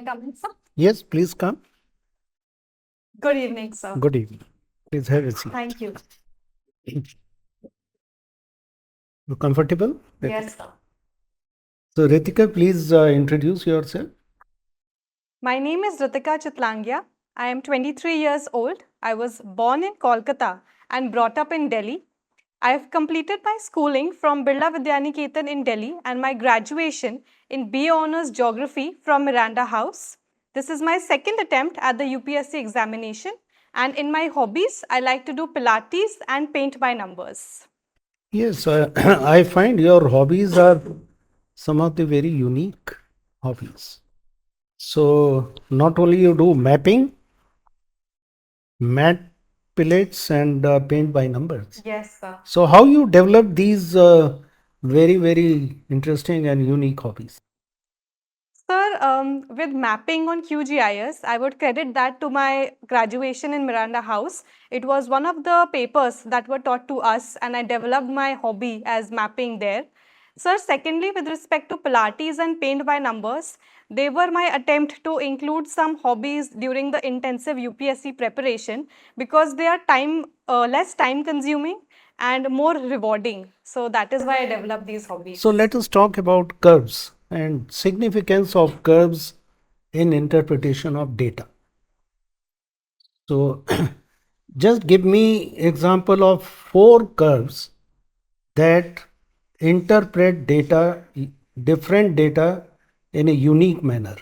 come in, sir? Yes, please come. Good evening, sir. Good evening. Please have a seat. Thank you. You comfortable? Yes, sir. So, Ritika, please introduce yourself. My name is RITIKA Chitlangia. I am 23 years old. I was born in Kolkata and brought up in Delhi. I have completed my schooling from Birla Vidyaniketan in Delhi and my graduation in BA Honours Geography from Miranda House. This is my second attempt at the UPSC examination, and in my hobbies, I like to do Pilates and paint by numbers. Yes, I find your hobbies are some of the very unique hobbies. So, not only you do mapping, mat pellets, and paint by numbers. Yes, sir. So, how you develop these very interesting and unique hobbies? Sir, with mapping on QGIS, I would credit that to my graduation in Miranda House. It was one of the papers that were taught to us, and I developed my hobby as mapping there. Sir, secondly, with respect to Pilates and paint by numbers, they were my attempt to include some hobbies during the intensive UPSC preparation because they are less time consuming and more rewarding. So that is why I developed these hobbies. So, let us talk about curves and significance of curves in interpretation of data. So, just give me example of 4 curves that interpret different data in a unique manner.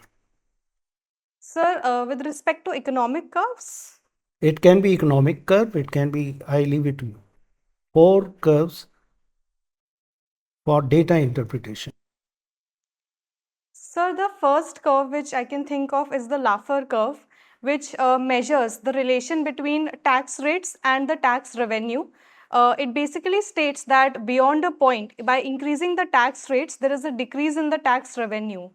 Sir, with respect to economic curves, It can be economic curve, it can be, I leave it to you. 4 curves for data interpretation. sir, the first curve which I can think of is the Laffer curve, which measures the relation between tax rates and the tax revenue. It basically states that beyond a point, by increasing the tax rates, there is a decrease in the tax revenue.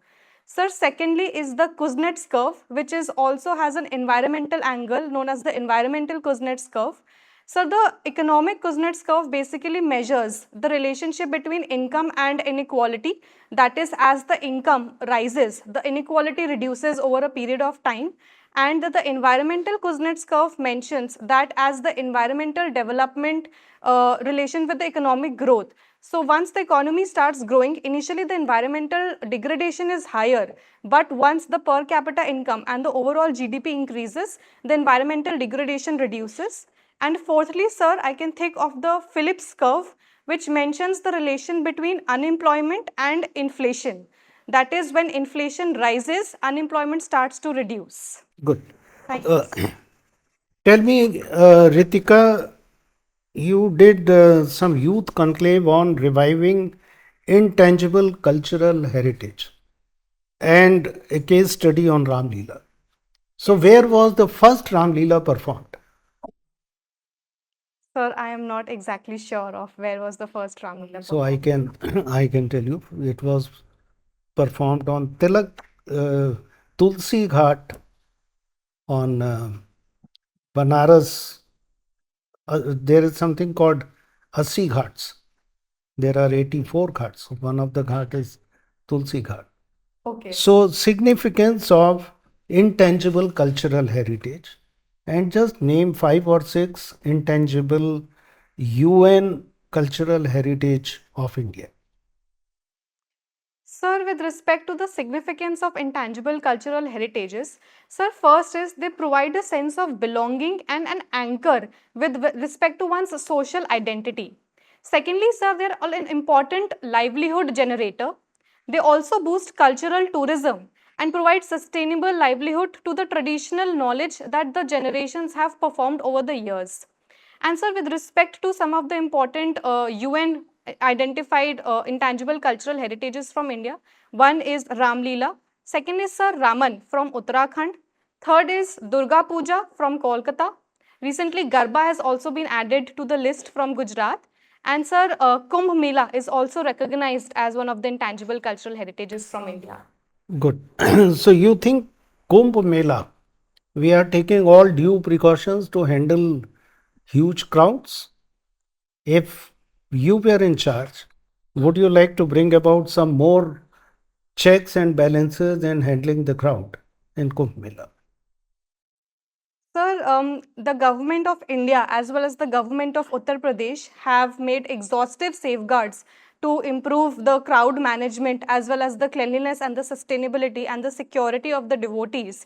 Sir, secondly is the Kuznets curve, which is also has an environmental angle known as the environmental Kuznets curve. So the economic Kuznets curve basically measures the relationship between income and inequality. That is, as the income rises, the inequality reduces over a period of time. And the environmental Kuznets curve mentions that as the environmental development relation with the economic growth. So once the economy starts growing, initially the environmental degradation is higher, but once the per capita income and the overall GDP increases, the environmental degradation reduces. And fourthly, sir, I can think of the Phillips curve, which mentions the relation between unemployment and inflation. That is, when inflation rises, unemployment starts to reduce. Good. Thank Uh, you. Tell me, Ritika, you did some youth conclave on reviving intangible cultural heritage and a case study on Ram Leela. So, where was the first Ram Leela performed? Sir, I am not exactly sure of where was the first Ramlila So, I performed. can I can tell you it was performed on Tilak Tulsi Ghat on Banaras. There is something called 80 Ghats. There are 84 ghats. One of the ghat is Tulsi Ghat. Okay. So, significance of intangible cultural heritage, and just name 5 or 6 intangible UN cultural heritage of India. Sir, with respect to the significance of intangible cultural heritages, sir, first is they provide a sense of belonging and an anchor with respect to one's social identity. Secondly, sir, they are an important livelihood generator. They also boost cultural tourism and provide sustainable livelihood to the traditional knowledge that the generations have performed over the years. And sir, with respect to some of the important UN identified intangible cultural heritages from India, one is Ram Leela, second is Sir Raman from Uttarakhand, third is Durga Puja from Kolkata. Recently, Garba has also been added to the list from Gujarat. And sir, Kumbh Mela is also recognized as one of the intangible cultural heritages from India. Good. So, you think Kumbh Mela, we are taking all due precautions to handle huge crowds? If you were in charge, would you like to bring about some more checks and balances in handling the crowd? in Kumbh Mela? Sir, the government of India as well as the government of Uttar Pradesh have made exhaustive safeguards to improve the crowd management as well as the cleanliness and the sustainability and the security of the devotees.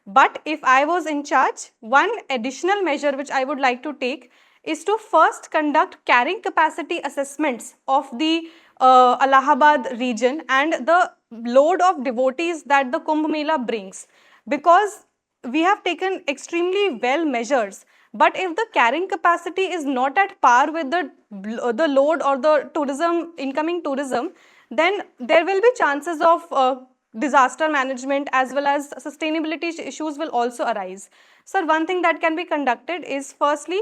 But if I was in charge, one additional measure which I would like to take is to first conduct carrying capacity assessments of the Allahabad region and the load of devotees that the Kumbh Mela brings. Because we have taken extremely well measures, but if the carrying capacity is not at par with the load or the tourism incoming tourism, then there will be chances of disaster management as well as sustainability issues will also arise. So one thing that can be conducted is firstly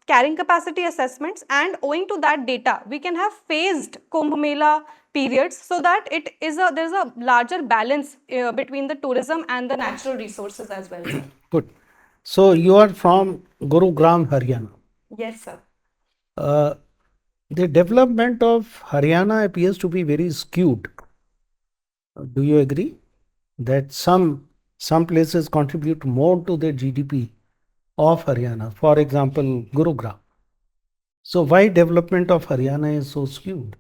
carrying capacity assessments, and owing to that data we can have phased Kumbh Mela periods so that there's a larger balance between the tourism and the natural resources as well. Good. So you are from Gurugram, Haryana. Yes, sir. Uh, the development of Haryana appears to be very skewed. Do you agree that some places contribute more to the GDP of Haryana? For example, Gurugram. So why development of Haryana is so skewed?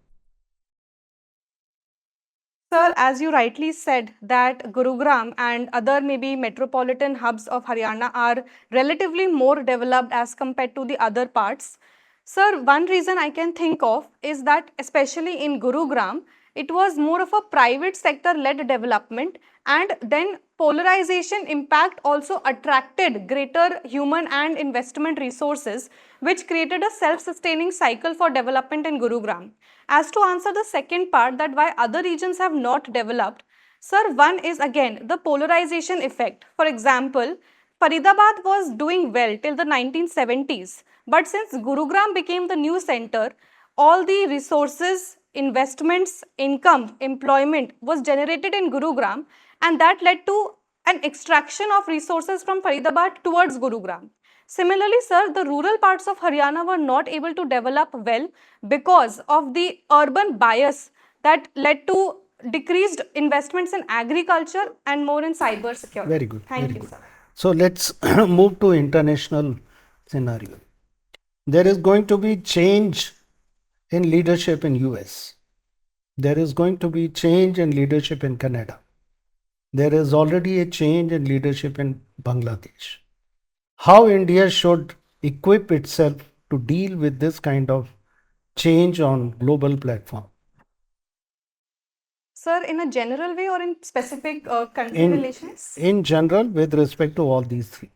Sir, as you rightly said that Gurugram and other maybe metropolitan hubs of Haryana are relatively more developed as compared to the other parts. Sir, one reason I can think of is that especially in Gurugram, it was more of a private sector led development, and then polarization impact also attracted greater human and investment resources, which created a self-sustaining cycle for development in Gurugram. As to answer the second part, that why other regions have not developed, sir, one is again the polarization effect. For example, Faridabad was doing well till the 1970s, but since Gurugram became the new center, all the resources, investments, income, employment was generated in Gurugram, and that led to an extraction of resources from Faridabad towards Gurugram. Similarly, sir, the rural parts of Haryana were not able to develop well because of the urban bias that led to decreased investments in agriculture and more in cyber security. Very good. Thank Very you, good. sir. So let's move to international scenario. There is going to be change in leadership in US. There is going to be change in leadership in Canada. There is already a change in leadership in Bangladesh. How India should equip itself to deal with this kind of change on global platform? Sir, in a general way or in specific country In relations? in general, with respect to all these three.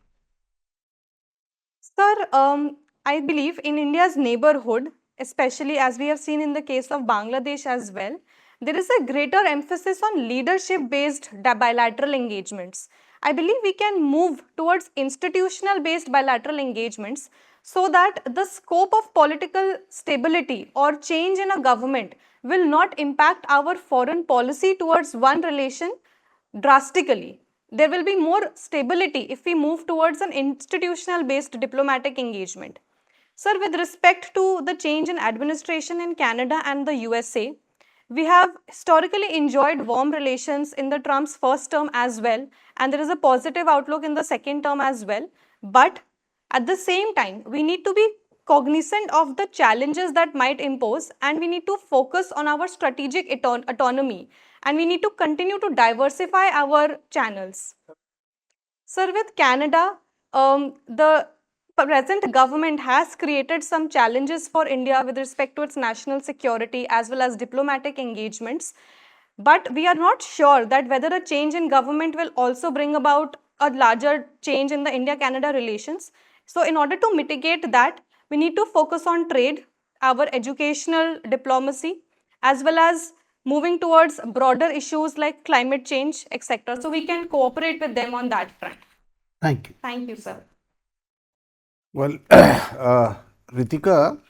Sir, I believe in India's neighborhood, especially as we have seen in the case of Bangladesh as well, there is a greater emphasis on leadership-based bilateral engagements. I believe we can move towards institutional-based bilateral engagements so that the scope of political stability or change in a government will not impact our foreign policy towards one relation drastically. There will be more stability if we move towards an institutional based diplomatic engagement. Sir, with respect to the change in administration in Canada and the USA, we have historically enjoyed warm relations in the Trump's first term as well, and there is a positive outlook in the second term as well. But at the same time, we need to be cognizant of the challenges that might impose, and we need to focus on our strategic autonomy, and we need to continue to diversify our channels. Sir, with Canada, the present government has created some challenges for India with respect to its national security as well as diplomatic engagements. But we are not sure that whether a change in government will also bring about a larger change in the India-Canada relations. So in order to mitigate that, we need to focus on trade, our educational diplomacy, as well as moving towards broader issues like climate change, etc. So we can cooperate with them on that front. Thank you. Thank you, sir. Well, Ritika,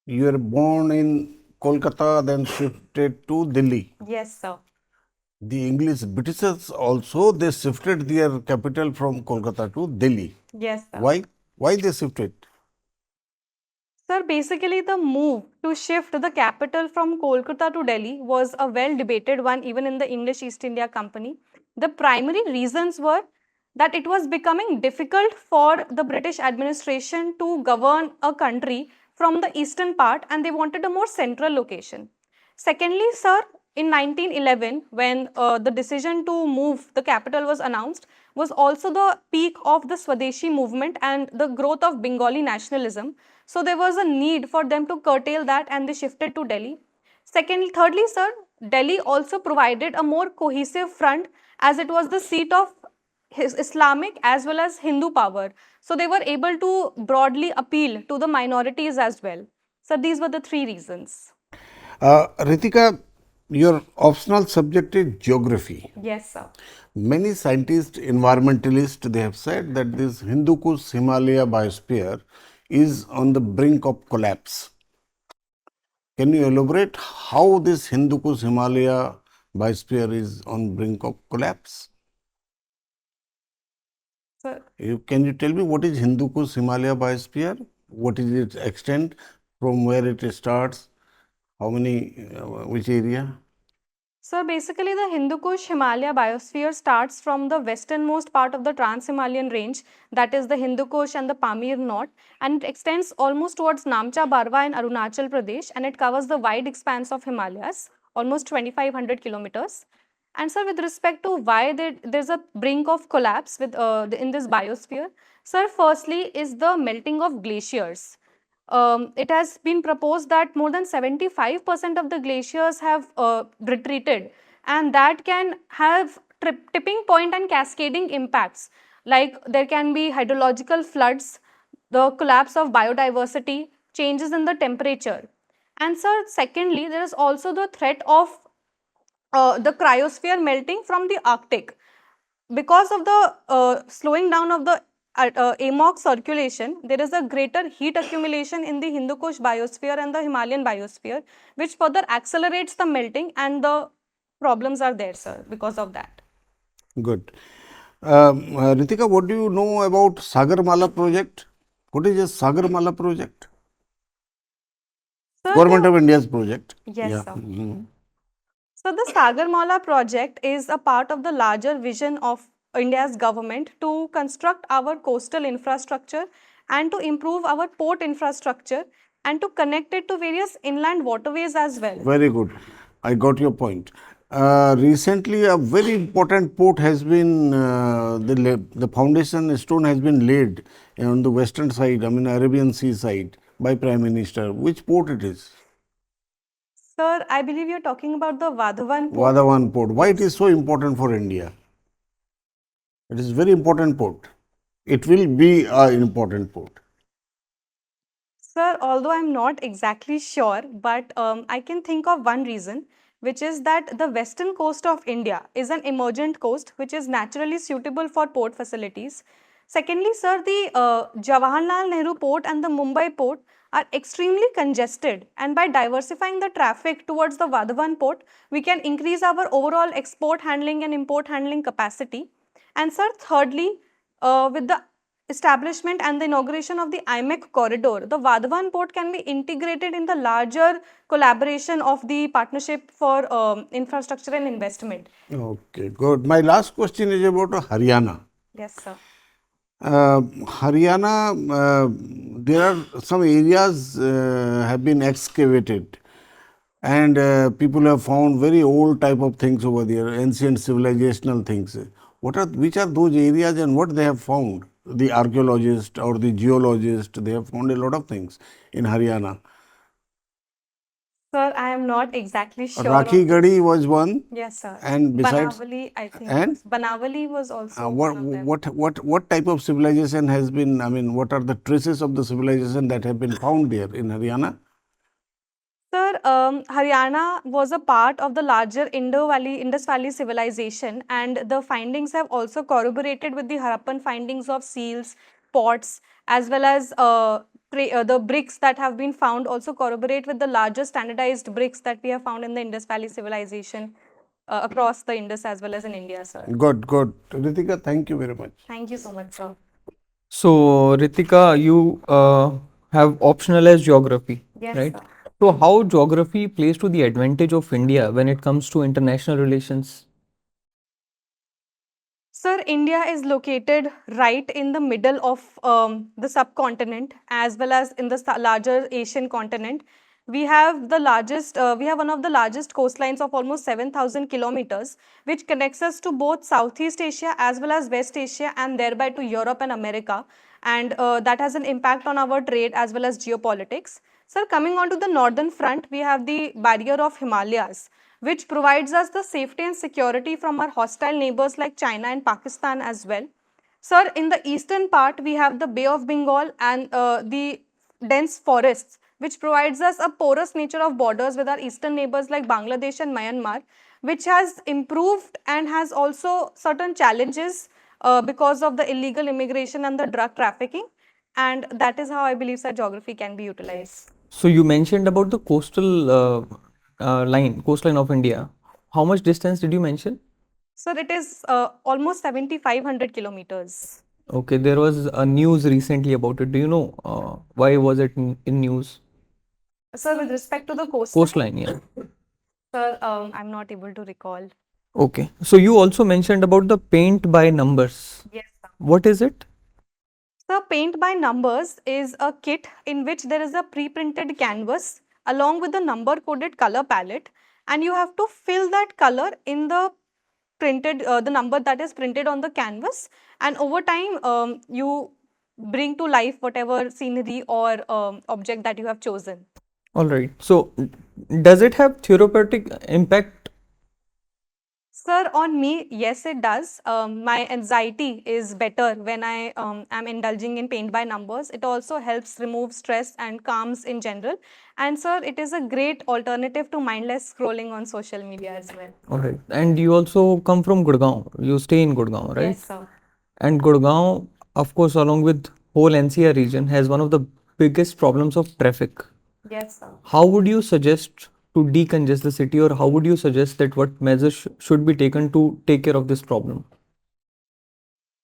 you were born in Kolkata, then shifted to Delhi. Yes, sir. The English Britishers also, they shifted their capital from Kolkata to Delhi. Yes, sir. Why? Why they shifted? Sir, basically the move to shift the capital from Kolkata to Delhi was a well debated one even in the English East India Company. The primary reasons were that it was becoming difficult for the British administration to govern a country from the eastern part, and they wanted a more central location. Secondly, sir, in 1911, when the decision to move the capital was announced, was also the peak of the Swadeshi movement and the growth of Bengali nationalism. So there was a need for them to curtail that, and they shifted to Delhi. Thirdly, sir, Delhi also provided a more cohesive front as it was the seat of his Islamic as well as Hindu power. So they were able to broadly appeal to the minorities as well. So these were the three reasons. Ritika, your optional subject is geography. Yes, sir. Many scientists, environmentalists, they have said that this Hindu Kush Himalaya biosphere is on the brink of collapse. Can you elaborate how this Hindu Kush Himalaya biosphere is on brink of collapse? Sir, Can you tell me what is Hindu Kush Himalaya biosphere? What is its extent? From where it starts? How many? Which area? So basically the Hindu Kush Himalaya biosphere starts from the westernmost part of the Trans-Himalayan range, that is the Hindu Kush and the Pamir Knot, and it extends almost towards Namcha Barwa in Arunachal Pradesh, and it covers the wide expanse of Himalayas, almost 2,500 kilometers. And sir, with respect to why there's a brink of collapse in this biosphere, sir, firstly is the melting of glaciers. It has been proposed that more than 75% of the glaciers have retreated, and that can have tipping point and cascading impacts. Like there can be hydrological floods, the collapse of biodiversity, changes in the temperature. And sir, secondly, there is also the threat of the cryosphere melting from the Arctic. Because of the slowing down of the AMOC circulation, there is a greater heat accumulation in the Hindu Kush biosphere and the Himalayan biosphere, which further accelerates the melting, and the problems are there, sir, because of that. Good. Ritika, what do you know about Sagarmala project? What is a Sagarmala project? Sir, Government of India's project. yes, Yeah. sir. Mhm. So the Sagarmala project is a part of the larger vision of India's government to construct our coastal infrastructure and to improve our port infrastructure and to connect it to various inland waterways as well. Very good. I got your point. Recently, a very important port has been the foundation stone has been laid on the western side, I mean Arabian Sea side, by Prime Minister. Which port it is? Sir, I believe you're talking about the Vadhavan port. Vadhavan port. Why it is so important for India? It is very important port. It will be an important port. Sir, although I'm not exactly sure, but I can think of one reason, which is that the western coast of India is an emergent coast which is naturally suitable for port facilities. Secondly, sir, the Jawaharlal Nehru port and the Mumbai port are extremely congested, and by diversifying the traffic towards the Vadhavan port, we can increase our overall export handling and import handling capacity. And sir, thirdly, with the establishment and the inauguration of the IMEC corridor, the Vadhavan port can be integrated in the larger collaboration of the partnership for infrastructure and investment. Okay, good. My last question is about Haryana. Yes, sir. Haryana, there are some areas have been excavated, and people have found very old type of things over there, ancient civilizational things. Which are those areas and what they have found? The archaeologist or the geologist, they have found a lot of things in Haryana. Sir, I am not exactly sure. Rakhi Gadi was one. Yes, sir. And besides, Banavali, I think. and Banavali was also what one of them. what type of civilization has been? I mean, what are the traces of the civilization that have been found there in Haryana? Sir, Haryana was a part of the larger Indus Valley civilization, and the findings have also corroborated with the Harappan findings of seals, pots, as well as the bricks that have been found also corroborate with the larger standardized bricks that we have found in the Indus Valley civilization across the Indus as well as in India, sir. Good, good. Ritika, thank you very much. Thank you so much, sir. So, Ritika, you have optional as geography, Yes, right? sir. So, how geography plays to the advantage of India when it comes to international relations? Sir, India is located right in the middle of the subcontinent as well as in the larger Asian continent. We have one of the largest coastlines of almost 7,000 kilometers, which connects us to both Southeast Asia as well as West Asia and thereby to Europe and America. And that has an impact on our trade as well as geopolitics. Sir, coming on to the northern front, we have the barrier of Himalayas, which provides us the safety and security from our hostile neighbors like China and Pakistan as well. Sir, in the eastern part, we have the Bay of Bengal and the dense forests, which provides us a porous nature of borders with our eastern neighbors like Bangladesh and Myanmar, which has improved and has also certain challenges because of the illegal immigration and the drug trafficking. And that is how I believe that geography can be utilized. So you mentioned about the coastline of India. How much distance did you mention? Sir, it is almost 7,500 kilometers. Okay, there was a news recently about it. Do you know why was it in news? Sir, with respect to the Coastline, yeah. sir, I'm not able to recall. Okay, so you also mentioned about the paint by numbers. Yes, sir. What is it? So, paint by numbers is a kit in which there is a pre-printed canvas along with the number-coded color palette, and you have to fill that color in the the number that is printed on the canvas, and over time you bring to life whatever scenery or object that you have chosen. All right. So does it have therapeutic impact? Sir, on me, yes, it does. My anxiety is better when I am indulging in paint by numbers. It also helps remove stress and calms in general. And sir, it is a great alternative to mindless scrolling on social media as well. All right. And you also come from Gurgaon. You stay in Gurgaon, right? Yes, sir. And Gurgaon, of course, along with whole NCR region, has one of the biggest problems of traffic. Yes, sir. How would you suggest to decongest the city, or how would you suggest that what measures should be taken to take care of this problem?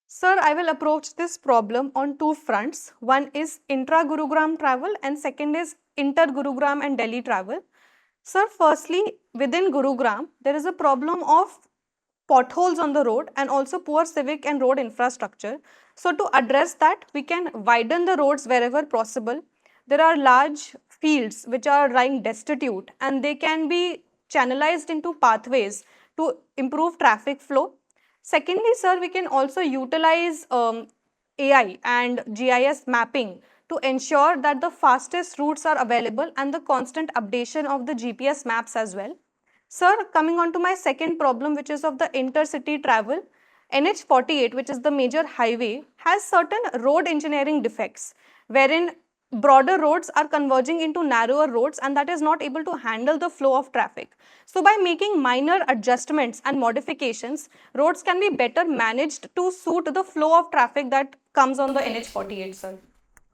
Sir, I will approach this problem on two fronts. One is intra-Gurugram travel and second is inter-Gurugram and Delhi travel. Sir, firstly, within Gurugram, there is a problem of potholes on the road and also poor civic and road infrastructure. So to address that, we can widen the roads wherever possible. There are large fields which are lying destitute and they can be channelized into pathways to improve traffic flow. Secondly, sir, we can also utilize AI and GIS mapping to ensure that the fastest routes are available and the constant updation of the GPS maps as well. Sir, coming on to my second problem, which is of the intercity travel, NH48, which is the major highway, has certain road engineering defects, wherein broader roads are converging into narrower roads and that is not able to handle the flow of traffic. So by making minor adjustments and modifications, roads can be better managed to suit the flow of traffic that comes on the NH48, sir.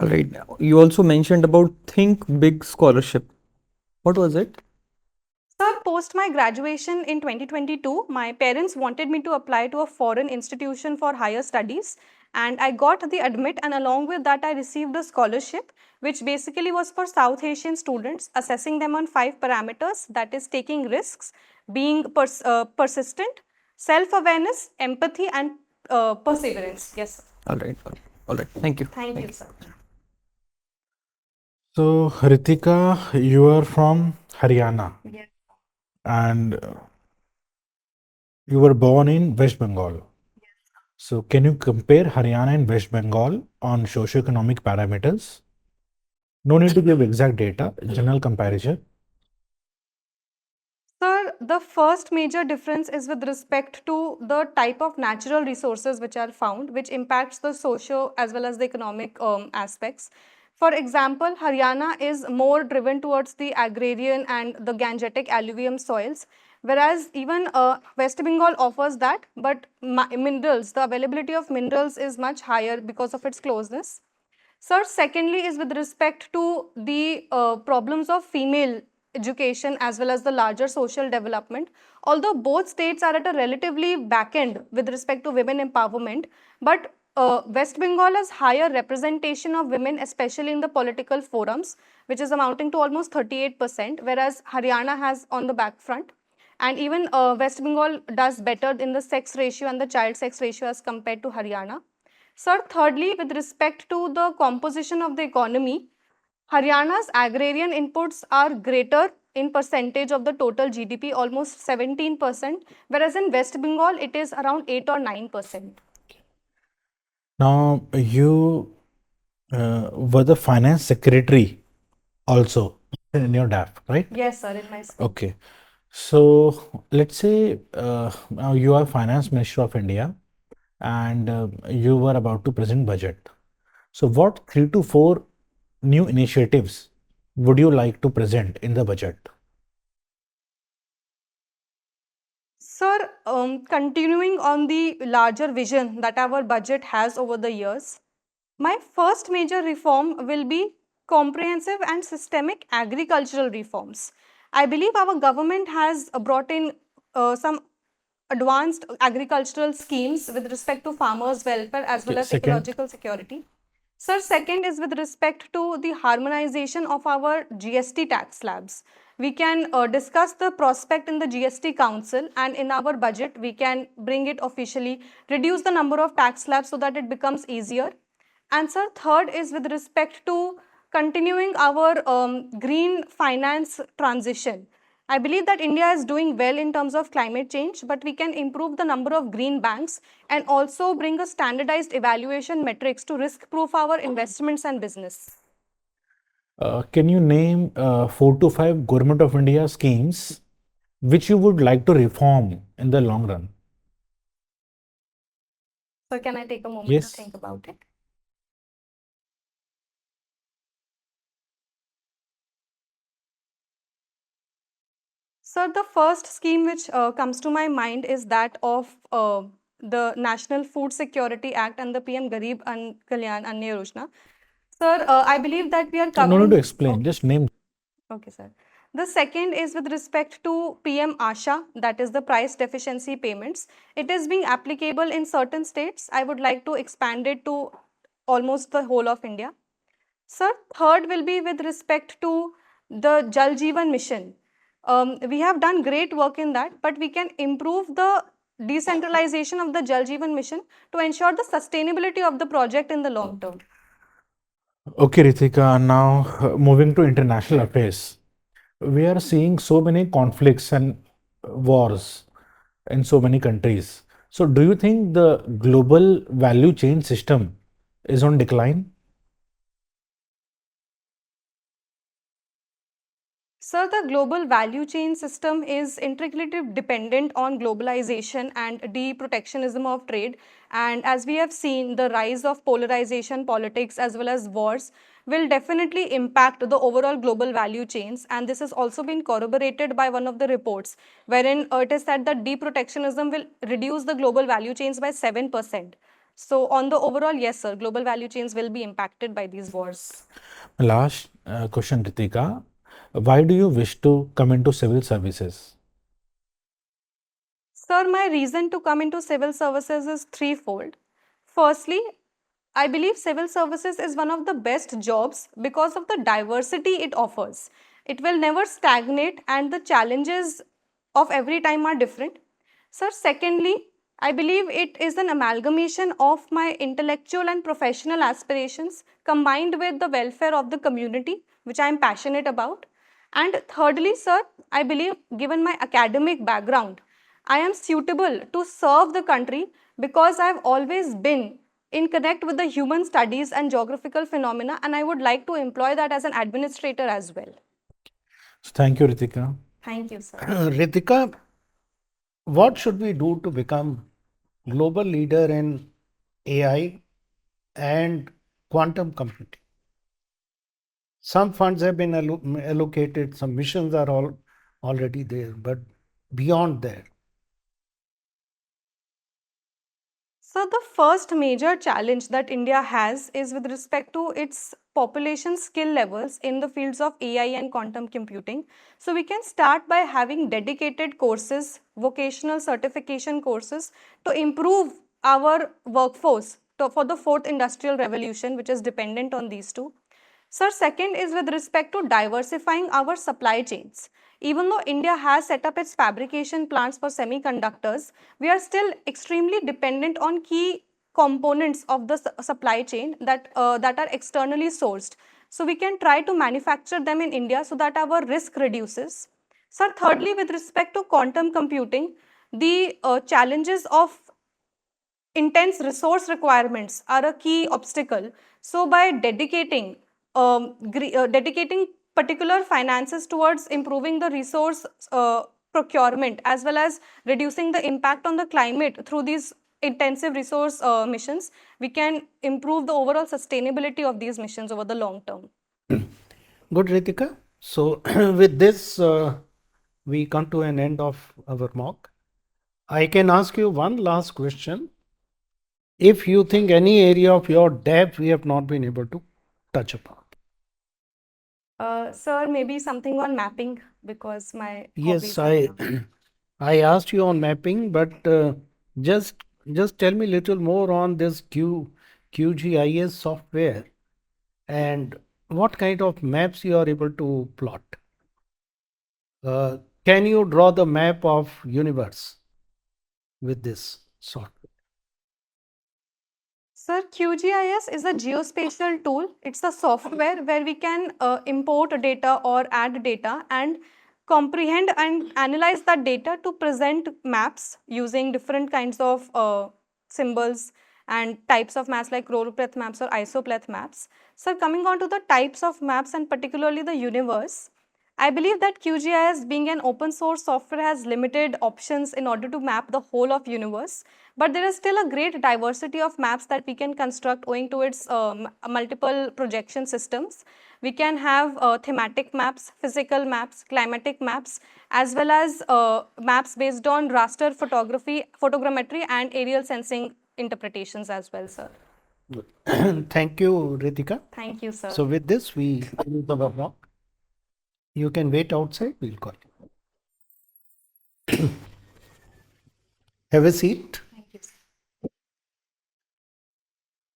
All right. You also mentioned about Think Big scholarship. What was it? Sir, post my graduation in 2022, my parents wanted me to apply to a foreign institution for higher studies and I got the admit and along with that I received a scholarship which basically was for South Asian students, assessing them on 5 parameters, that is taking risks, being persistent, self-awareness, empathy and perseverance. Yes, sir. All right. All right. Thank you. Thank you, sir. So, Ritika, you are from Haryana Yes. and you were born in West Bengal. So, can you compare Haryana and West Bengal on socioeconomic parameters? No need to give exact data, general comparison. Sir, the first major difference is with respect to the type of natural resources which are found, which impacts the socio as well as the economic aspects. For example, Haryana is more driven towards the agrarian and the Gangetic alluvium soils, whereas even West Bengal offers that, but minerals, the availability of minerals is much higher because of its closeness. Sir, secondly is with respect to the problems of female education as well as the larger social development. Although both states are at a relatively back end with respect to women empowerment, but West Bengal has higher representation of women, especially in the political forums, which is amounting to almost 38%, whereas Haryana has on the back front. And even West Bengal does better in the sex ratio and the child sex ratio as compared to Haryana. Sir, thirdly, with respect to the composition of the economy, Haryana's agrarian inputs are greater in percentage of the total GDP, almost 17%, whereas in West Bengal it is around 8 or 9%. Now, you were the finance secretary also in your DAF, right? Yes, sir, in my school. Okay. So, let's say now you are finance minister of India and you were about to present budget. So, what 3 to 4 new initiatives would you like to present in the budget? Sir, continuing on the larger vision that our budget has over the years, my first major reform will be comprehensive and systemic agricultural reforms. I believe our government has brought in some advanced agricultural schemes with respect to farmers' welfare as well Okay, as second. ecological security. Sir, second is with respect to the harmonization of our GST tax slabs. We can discuss the prospect in the GST Council, and in our budget we can bring it officially, reduce the number of tax slabs so that it becomes easier. And sir, third is with respect to continuing our green finance transition. I believe that India is doing well in terms of climate change, but we can improve the number of green banks and also bring a standardized evaluation metrics to risk-proof our investments and business. Can you name 4 to 5 Government of India schemes which you would like to reform in the long run? So can I take a moment Yes. to think about it? Sir, the first scheme which comes to my mind is that of the National Food Security Act and the PM Garib Kalyan Anna Yojana. Sir, I believe that we are No covering. need to explain, Okay. just name. Okay, sir. The second is with respect to PM ASHA, that is the price deficiency payments. It is being applicable in certain states. I would like to expand it to almost the whole of India. Sir, third will be with respect to the Jal Jeevan mission. We have done great work in that, but we can improve the decentralization of the Jal Jeevan mission to ensure the sustainability of the project in the long term. Okay, Ritika, now moving to international affairs. We are seeing so many conflicts and wars in so many countries. So, do you think the global value chain system is on decline? Sir, the global value chain system is intricately dependent on globalization and de-protectionism of trade. And as we have seen, the rise of polarization, politics, as well as wars will definitely impact the overall global value chains. And this has also been corroborated by one of the reports, wherein it is said that de-protectionism will reduce the global value chains by 7%. So on the overall, yes, sir, global value chains will be impacted by these wars. Last question, Ritika. Why do you wish to come into civil services? Sir, my reason to come into civil services is threefold. Firstly, I believe civil services is one of the best jobs because of the diversity it offers. It will never stagnate and the challenges of every time are different. Sir, secondly, I believe it is an amalgamation of my intellectual and professional aspirations combined with the welfare of the community, which I am passionate about. And thirdly, sir, I believe given my academic background, I am suitable to serve the country because I have always been in connect with the human studies and geographical phenomena, and I would like to employ that as an administrator as well. So thank you, Ritika. Thank you, sir. Ritika, what should we do to become global leader in AI and quantum computing? Some funds have been allocated, some missions are all already there, but beyond that. So the first major challenge that India has is with respect to its population skill levels in the fields of AI and quantum computing. So we can start by having dedicated courses, vocational certification courses to improve our workforce for the fourth industrial revolution, which is dependent on these two. Sir, second is with respect to diversifying our supply chains. even though India has set up its fabrication plants for semiconductors, we are still extremely dependent on key components of the supply chain that are externally sourced. So we can try to manufacture them in India so that our risk reduces. Sir, thirdly, with respect to quantum computing, the challenges of intense resource requirements are a key obstacle. So by dedicating particular finances towards improving the resource procurement as well as reducing the impact on the climate through these intensive resource missions, we can improve the overall sustainability of these missions over the long term. Good, Ritika. So with this, we come to an end of our mock. I can ask you one last question. If you think any area of your depth we have not been able to touch upon. Sir, maybe something on mapping, because my Yes, hobbies are I asked you on mapping, but just tell me a little more on this QGIS software and what kind of maps you are able to plot. Can you draw the map of universe with this software? Sir, QGIS is a geospatial tool. It's a software where we can import data or add data and comprehend and analyze that data to present maps using different kinds of symbols and types of maps like choropleth maps or isopleth maps. Sir, coming on to the types of maps and particularly the universe, I believe that QGIS, being an open source software, has limited options in order to map the whole of universe. But there is still a great diversity of maps that we can construct owing to its multiple projection systems. We can have thematic maps, physical maps, climatic maps, as well as maps based on raster photogrammetry and aerial sensing interpretations as well, sir. Thank you, Ritika. Thank you, sir. So with this, we close our mock. You can wait outside, we'll call you. Have a seat. Thank you, sir.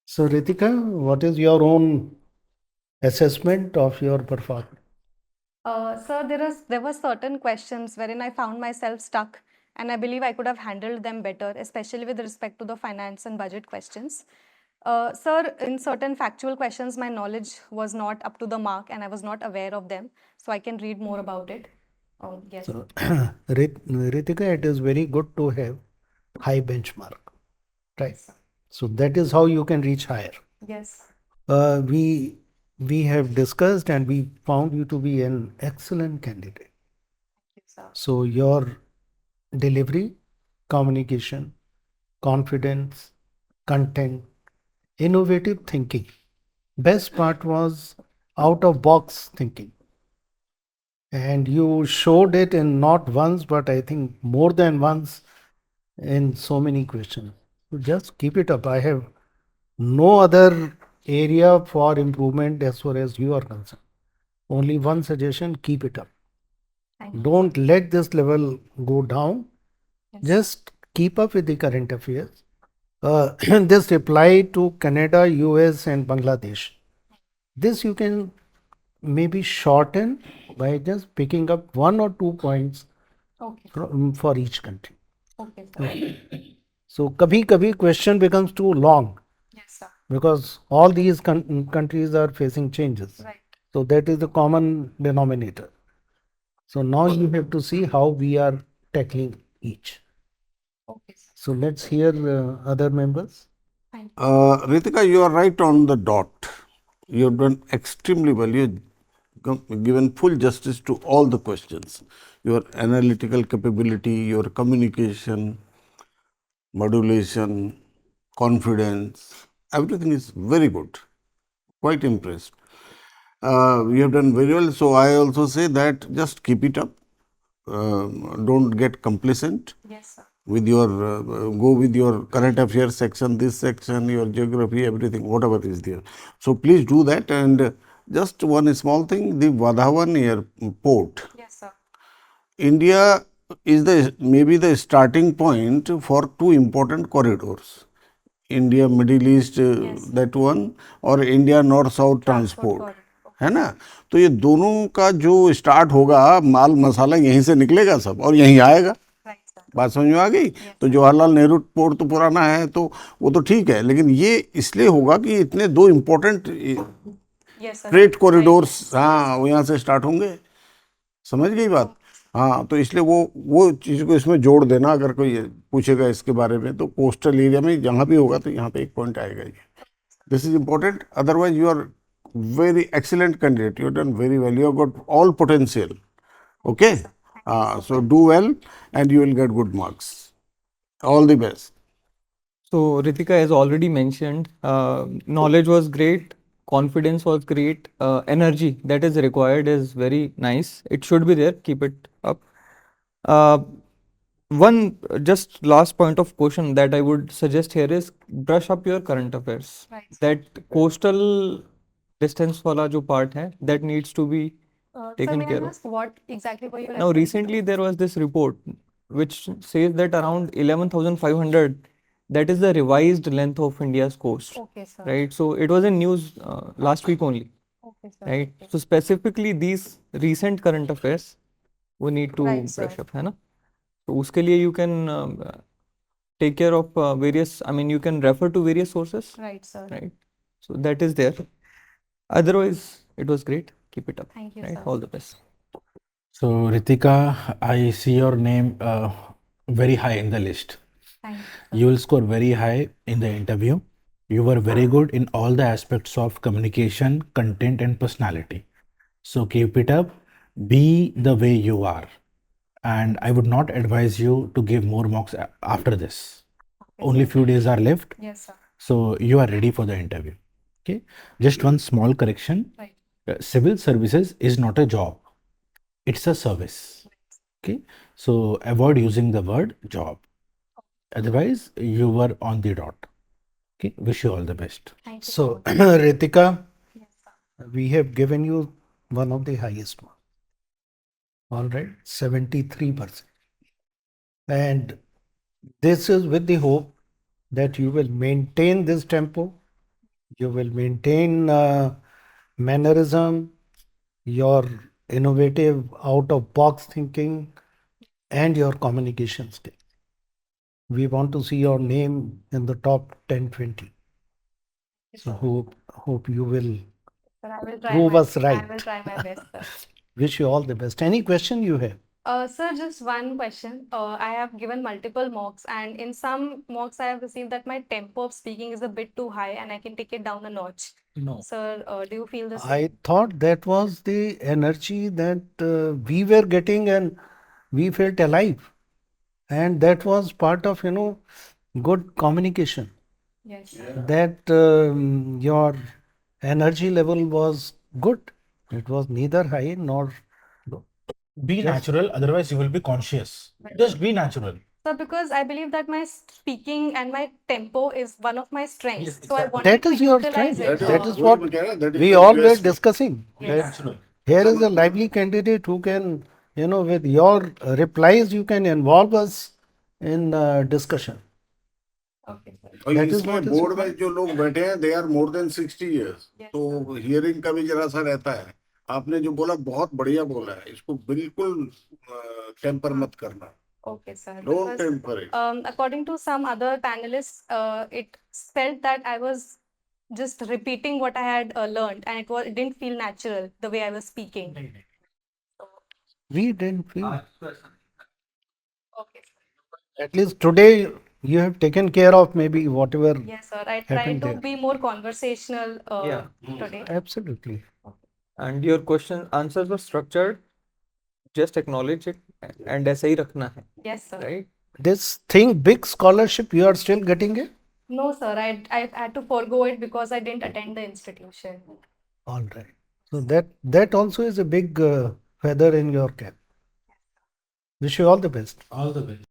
So, Ritika, what is your own assessment of your performance? Sir, there were certain questions wherein I found myself stuck, and I believe I could have handled them better, especially with respect to the finance and budget questions. Sir, in certain factual questions, my knowledge was not up to the mark, and I was not aware of them, so I can read more about it. Oh, yes. So, Ritika, it is very good to have high benchmark, right? So that is how you can reach higher. Yes. We have discussed and we found you to be an excellent candidate. Thank you, sir. So your delivery, communication, confidence, content, innovative thinking. Best part was out of box thinking. And you showed it in not once, but I think more than once in so many questions. So just keep it up. I have no other area for improvement as far as you are concerned. Only one suggestion, keep it up. Thank you. Don't let this level go down. Yes. Just keep up with the current affairs. This apply to Canada, US and Bangladesh. This you can maybe shorten by just picking up 1 or 2 points Okay. for each country. Okay, sir. So kabhi question becomes too long Yes, sir. because all these countries are facing changes. Right. So that is the common denominator. So now you have to see how we are tackling each. Okay, sir. So let's hear other members. Thank you. Ritika, you are right on the dot. You have done extremely well. You have given full justice to all the questions. Your analytical capability, your communication, modulation, confidence, everything is very good. Quite impressed. You have done very well. So I also say that just keep it up. Don't get complacent. Yes, sir. With your go with your current affairs section, this section, your geography, everything, whatever is there. So please do that. And just one small thing, the Vadhavan airport. Yes, sir. India is maybe the starting point for two important corridors. India Middle East, Yes. that one, or India North South transport. corridor. है ना। तो ये दोनों का जो start होगा, माल मसाला यहीं से निकलेगा सब और यहीं आएगा। बात समझ में आ गई। तो जवाहरलाल नेहरू पोर्ट तो पुराना है, तो वो तो ठीक है, लेकिन ये इसलिए होगा कि इतने दो इम्पोर्टेंट फ्रेट कॉरिडोर्स, हाँ, वो यहाँ से स्टार्ट होंगे। समझ गई बात। हाँ, तो इसलिए वो चीज़ को इसमें जोड़ देना, अगर कोई पूछेगा इसके बारे में, तो कोस्टल एरिया में जहाँ भी होगा तो यहाँ पे एक पॉइंट आएगा ये। This is important. Otherwise, you are very excellent candidate. You have done very well. You have got all potential. Okay. So do well, and you will get good marks. All the best. So Ritika has already mentioned, knowledge was great, confidence was great, energy that is required is very nice. It should be there. Keep it up. Uh, One just last point of question that I would suggest here is brush up your current affairs. That coastal distance wala jo part hai, that needs to be taken care of. What exactly were you Now recently there was this report which says that around 11,500, that is the revised length of India's coast. Okay, sir. Right. So it was in news last week only. Okay, sir. Right. So specifically these recent current affairs we need to Right, sir. brush up, है ना? तो उसके लिए you can take care of various, I mean you can refer to various sources. Right, sir. Right. So that is there. Otherwise it was great. Keep it up. Thank you, Right. sir. All the best. So, Ritika, I see your name very high in the list. Thank you. You will score very high in the interview. You were very good in all the aspects of communication, content, and personality. So, keep it up. Be the way you are. And I would not advise you to give more mocks after this. Only few days are left. Yes, sir. So, you are ready for the interview. Okay. Just one small correction. Right. Civil services is not a job. It's a service. Okay. So, avoid using the word job. Otherwise, you were on the dot. Okay. Wish you all the best. Thank you So, much. Ritika, Yes, sir. we have given you one of the highest marks. All right, 73%. And this is with the hope that you will maintain this tempo, you will maintain mannerism, your innovative out of box thinking, and your communication skills. We want to see your name in the top 10, 20. So hope you will Sir, I will try prove my, us right. I will try my best, sir. Wish you all the best. Any question you have? Sir, just one question. I have given multiple mocks, and in some mocks, I have received that my tempo of speaking is a bit too high, and I can take it down a notch. No. Sir, do you feel the same? I thought that was the energy that we were getting, and we felt alive. And that was part of, good communication. Yes, sir. That your energy level was good. It was neither high nor low. Be natural, otherwise, you will be conscious. Just be natural. Sir, because I believe that my speaking and my tempo is one of my strengths. So I wanted That to is your utilize strength. it. That is what we all were discussing. That here is a lively candidate who can, with your replies, you can involve us in discussion. Okay, sir. और That is इसमें what is board में जो लोग बैठे हैं, they are more than 60 years. Yes, तो hearing का भी जरा सा रहता है. आपने जो बोला बहुत बढ़िया बोला है, इसको बिल्कुल टेम्पर मत करना. Okay, sir. Don't Because, temper it. according to some other panelists, it felt that I was just repeating what I had learned, and it didn't feel natural the way I was speaking. We didn't feel. Okay, sir. At least today you have taken care of maybe whatever. Yes, sir. I tried happened to there. be more conversational Yeah. today. Absolutely. And your question answers were structured. Just acknowledge it and ऐसे ही रखना है. Yes, sir. Right. This thing, big scholarship, you are still getting it? No, sir. I had to forego it because I didn't attend the institution. All right. So that also is a big feather in your cap. Wish you all the best. All the best.